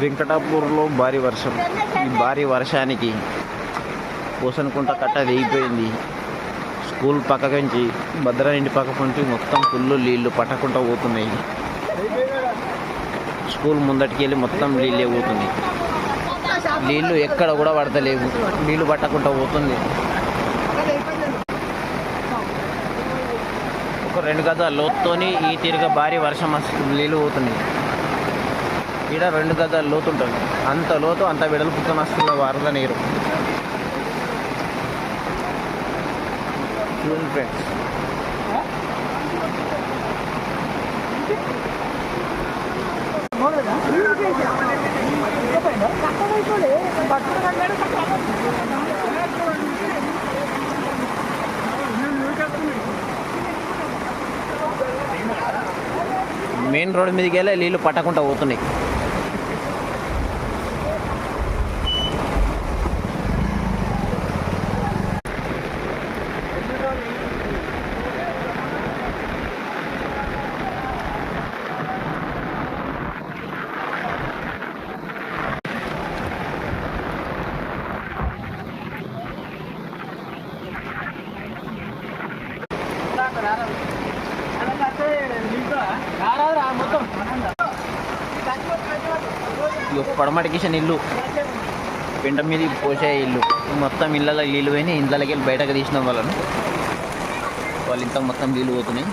వెంకటాపూర్లో భారీ వర్షం. ఈ భారీ వర్షానికి పోసనకుంట కట్ట వేగిపోయింది. స్కూల్ పక్కకి నుంచి భద్రా ఇంటి పక్క నుంచి మొత్తం ఫుల్ నీళ్లు పట్టకుండా పోతున్నాయి. స్కూల్ ముందటికి వెళ్ళి మొత్తం నీళ్ళే పోతుంది. నీళ్లు ఎక్కడ కూడా పడతలేవు, నీళ్లు పట్టకుండా పోతుంది. ఒక 2 గజాల లోతుతోని ఈ తీరుగా భారీ వర్షం నీళ్ళు పోతున్నాయి. ఈడ 2 గజాల లోతు ఉంటుంది. అంత లోతు అంత వెడల్పుతో వస్తున్న వరద నీరు. చూడండి ఫ్రెండ్స్, మెయిన్ రోడ్ మీదకి వెళ్ళి నీళ్ళు పట్టకుండా పోతున్నాయి. పడమటి కిషన్ ఇల్లు పెంట మీద పోసే ఇల్లు మొత్తం ఇళ్ళలో నీళ్ళు పోయినాయి. ఇంట్లోకి వెళ్ళి బయటకు తీసిన వాళ్ళు ఇంత మొత్తం నీళ్ళు పోతున్నాయి.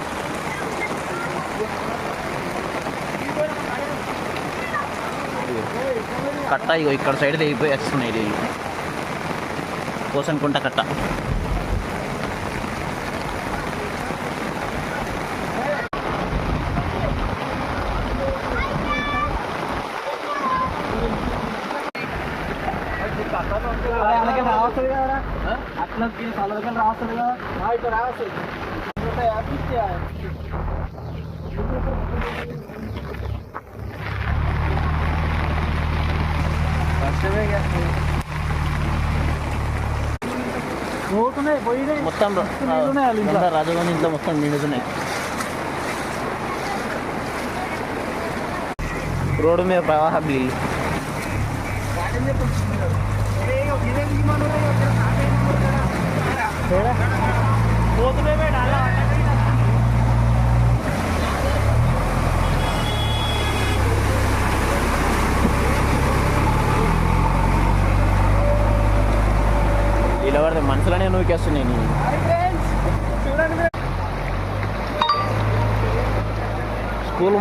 కట్ట ఇగో ఇక్కడ సైడ్ తెగిపోయి వస్తున్నాయి నీళ్ళు. పోసనుకుంటా కట్ట రావస్తుంది కదా, అట్లా చల్లగా రావస్తుంది కదా, ఇట్లా రావస్తుంది. మొత్తం రాజధాని ఇంట్లో మొత్తం నిండుతున్నాయి. రోడ్డు మీద ప్రవాహం నీళ్ళు. ఇలా పడితే మనసులోనే నూకేస్తున్నాయి. స్కూల్